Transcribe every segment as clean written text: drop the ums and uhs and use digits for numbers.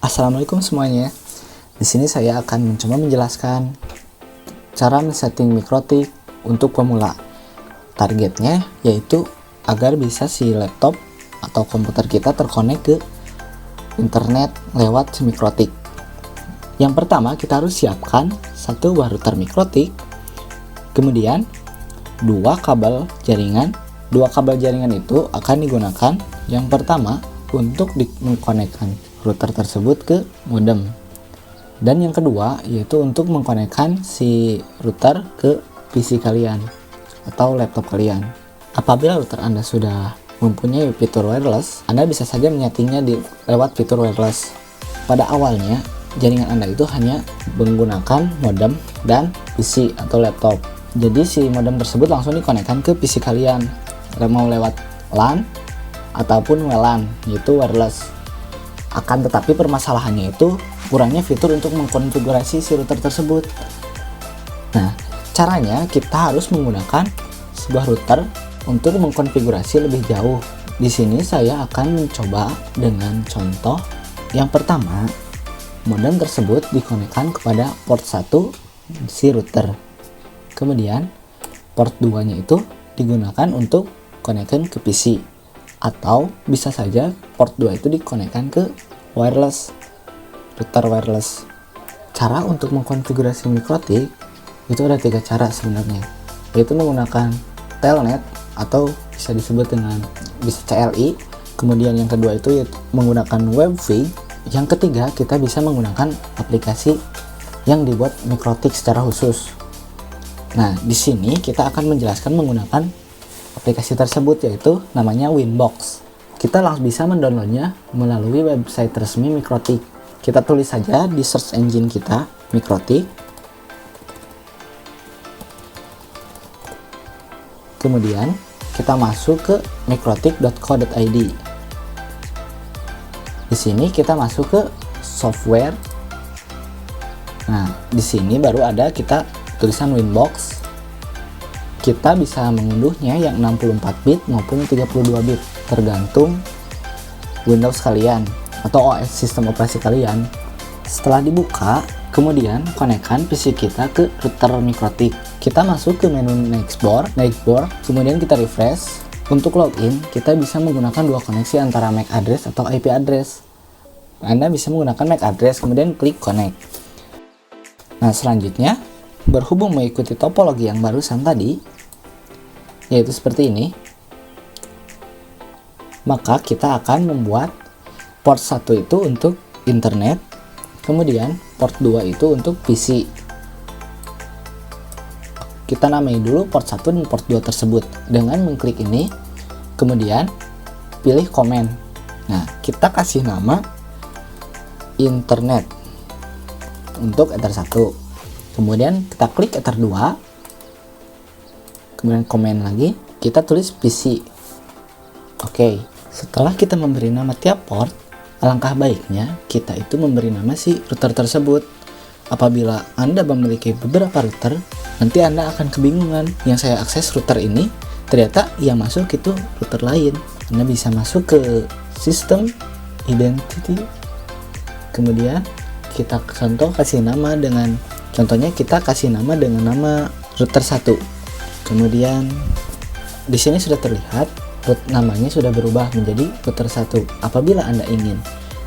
Assalamualaikum semuanya. Di sini saya akan mencoba menjelaskan cara men-setting mikrotik untuk pemula. Targetnya yaitu agar bisa si laptop atau komputer kita terkonek ke internet lewat si mikrotik. Yang pertama kita harus siapkan satu buah router mikrotik, kemudian dua kabel jaringan. Dua kabel jaringan itu akan digunakan yang pertama untuk mengkonekkan router tersebut ke modem, dan yang kedua yaitu untuk mengkonekkan si router ke PC kalian atau laptop kalian. Apabila router Anda sudah mempunyai fitur wireless, Anda bisa saja menyetingnya lewat fitur wireless. Pada awalnya jaringan Anda itu hanya menggunakan modem dan PC atau laptop, jadi si modem tersebut langsung dikonekkan ke PC kalian, mau lewat LAN ataupun WLAN, yaitu wireless. Akan tetapi permasalahannya itu kurangnya fitur untuk mengkonfigurasi si router tersebut. Nah, caranya kita harus menggunakan sebuah router untuk mengkonfigurasi lebih jauh. Di sini saya akan mencoba dengan contoh. Yang pertama, modem tersebut dikonekkan kepada port 1 si router. Kemudian port 2-nya itu digunakan untuk konekkan ke PC, atau bisa saja port 2 itu dikonekkan ke wireless, router wireless. Cara untuk mengkonfigurasi mikrotik itu ada 3 cara sebenarnya, yaitu menggunakan telnet atau bisa disebut dengan CLI. Kemudian yang kedua itu menggunakan WebV. Yang ketiga kita bisa menggunakan aplikasi yang dibuat mikrotik secara khusus. Nah, di sini kita akan menjelaskan menggunakan aplikasi tersebut, yaitu namanya Winbox. Kita langsung bisa mendownloadnya melalui website resmi mikrotik. Kita tulis saja di search engine kita mikrotik, kemudian kita masuk ke mikrotik.co.id. Di sini kita masuk ke software. Nah, di sini baru ada kita tulisan Winbox. Kita bisa mengunduhnya yang 64 bit maupun 32 bit, tergantung Windows kalian atau OS sistem operasi kalian. Setelah dibuka, kemudian konekkan PC kita ke router mikrotik. Kita masuk ke menu Navigate, kemudian kita refresh. Untuk login, kita bisa menggunakan dua koneksi antara MAC address atau IP address. Anda bisa menggunakan MAC address, kemudian klik connect. Nah, selanjutnya berhubung mengikuti topologi yang barusan tadi, yaitu seperti ini, maka kita akan membuat port 1 itu untuk internet, kemudian port 2 itu untuk PC. Kita namai dulu port 1 dan port 2 tersebut dengan mengklik ini, kemudian pilih komen. Nah, kita kasih nama internet untuk ether 1. Kemudian kita klik ether 2, kemudian komen lagi, kita tulis PC. Oke, setelah kita memberi nama tiap port, alangkah baiknya kita itu memberi nama si router tersebut. Apabila Anda memiliki beberapa router, nanti Anda akan kebingungan, yang saya akses router ini, ternyata yang masuk itu router lain. Anda bisa masuk ke sistem identity, kemudian kita kasih nama dengan, contohnya kita kasih nama dengan nama router 1. Kemudian di sini sudah terlihat namanya sudah berubah menjadi router 1. Apabila Anda ingin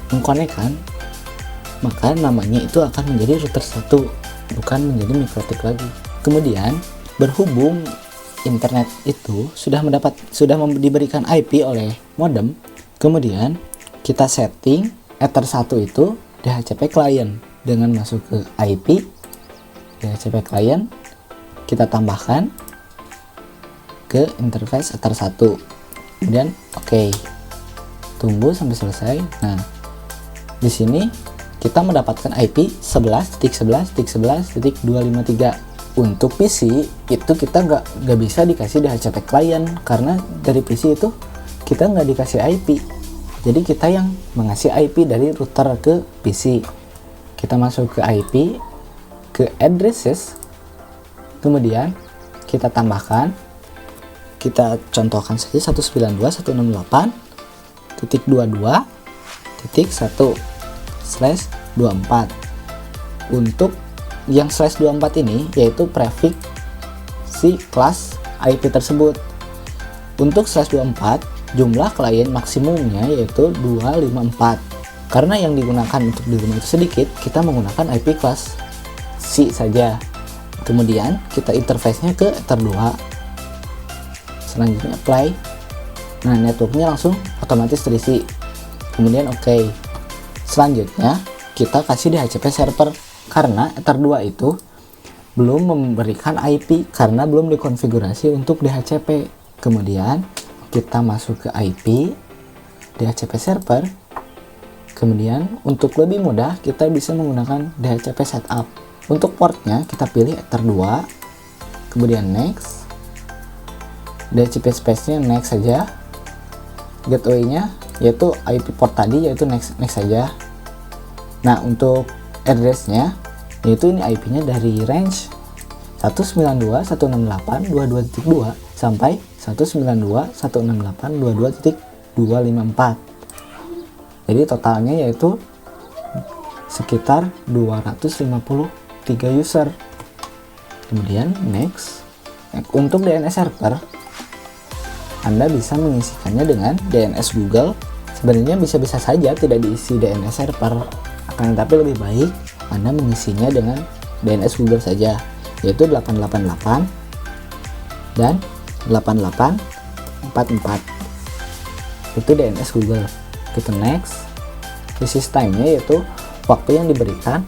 mengkonekkan, maka namanya itu akan menjadi router 1, bukan menjadi mikrotik lagi. Kemudian berhubung internet itu sudah diberikan IP oleh modem, kemudian kita setting ether 1 itu DHCP client dengan masuk ke IP DHCP client, kita tambahkan ke interface ether 1, kemudian oke. Tunggu sampai selesai. Nah, di sini kita mendapatkan IP 11.11.11.253. Untuk PC itu kita nggak bisa dikasih DHCP client, karena dari PC itu kita nggak dikasih IP. Jadi kita yang mengasih IP dari router ke PC. Kita masuk ke IP, ke addresses, kemudian kita tambahkan, kita contohkan saja 192.168.22.1. /24. Untuk yang /24 ini yaitu prefix si kelas IP tersebut. Untuk /24 jumlah klien maksimumnya yaitu 254. Karena yang digunakan untuk di rumah itu sedikit, kita menggunakan IP kelas C saja. Kemudian kita interface-nya ke Ether 2. Selanjutnya apply. Nah, networknya langsung otomatis terisi. Kemudian oke. Selanjutnya kita kasih DHCP server, karena Ether 2 itu belum memberikan IP karena belum dikonfigurasi untuk DHCP. Kemudian kita masuk ke IP DHCP server. Kemudian untuk lebih mudah kita bisa menggunakan DHCP setup. Untuk portnya kita pilih Ether 2, kemudian next. DHCP space-nya next saja. Gateway-nya yaitu IP port tadi, yaitu next saja. Nah, untuk address-nya yaitu ini IP-nya dari range 192.168.22.2 sampai 192.168.22.254. Jadi totalnya yaitu sekitar 253 user. Kemudian next. Untuk DNS server, Anda bisa mengisikannya dengan DNS Google. Sebenarnya bisa-bisa saja tidak diisi DNS server, akan tetapi lebih baik Anda mengisinya dengan DNS Google saja, yaitu 888 dan 8844. Itu DNS Google. Kita next. Resist time-nya yaitu waktu yang diberikan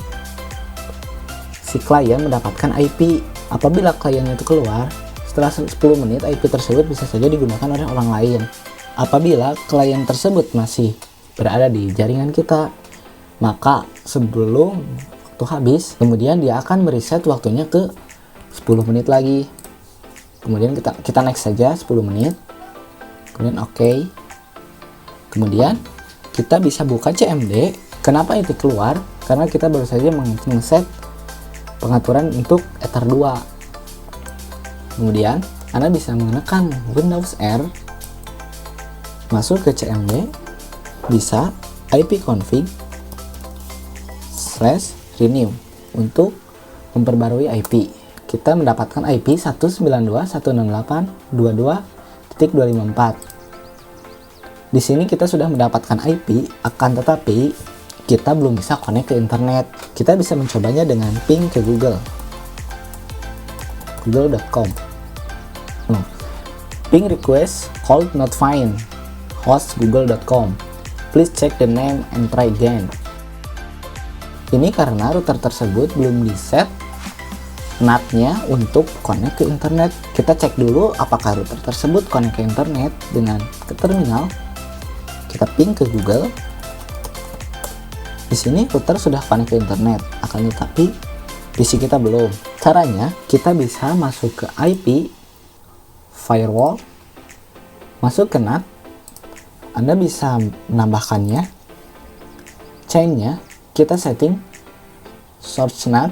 si klien mendapatkan IP. Apabila kliennya itu keluar setelah 10 menit, IP tersebut bisa saja digunakan oleh orang lain. Apabila klien tersebut masih berada di jaringan kita, maka sebelum waktu habis, kemudian dia akan mereset waktunya ke 10 menit lagi. Kemudian kita next saja 10 menit. Kemudian oke. Kemudian kita bisa buka CMD. Kenapa itu keluar? Karena kita baru saja men-set pengaturan untuk Ether 2. Kemudian Anda bisa menekan Windows R, masuk ke CMD, bisa ipconfig /renew untuk memperbarui IP. Kita mendapatkan IP 192.168.22.254. Di sini kita sudah mendapatkan IP, akan tetapi kita belum bisa connect ke internet. Kita bisa mencobanya dengan ping ke google.com. Ping request called not find host google.com. Please check the name and try again. Ini karena router tersebut belum di-set NAT-nya untuk connect ke internet. Kita cek dulu apakah router tersebut connect ke internet dengan ke terminal. Kita ping ke Google. Di sini router sudah connect ke internet, akan tetapi PC kita belum. Caranya kita bisa masuk ke IP firewall, masuk ke NAT. Anda bisa menambahkannya. Chain-nya kita setting source NAT.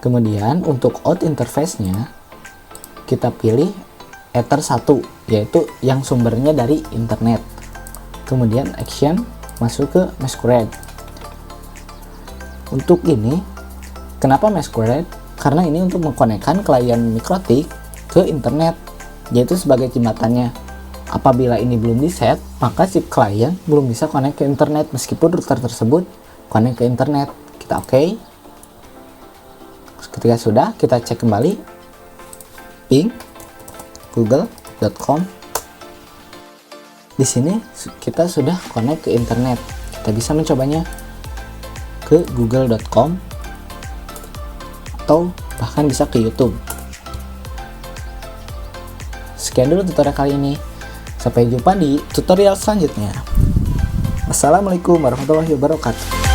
Kemudian untuk out interface-nya kita pilih Ether 1, yaitu yang sumbernya dari internet. Kemudian action masuk ke Masquerade. Untuk ini, kenapa Masquerade? Karena ini untuk mengkonekkan klien MikroTik ke internet, yaitu sebagai jembatannya. Apabila ini belum di-set, maka si klien belum bisa connect ke internet meskipun router tersebut connect ke internet. Kita oke. Ketika sudah, kita cek kembali ping google.com. Di sini kita sudah connect ke internet. Kita bisa mencobanya ke google.com atau bahkan bisa ke YouTube. Sekian dulu tutorial kali ini. Sampai jumpa di tutorial selanjutnya. Assalamualaikum warahmatullahi wabarakatuh.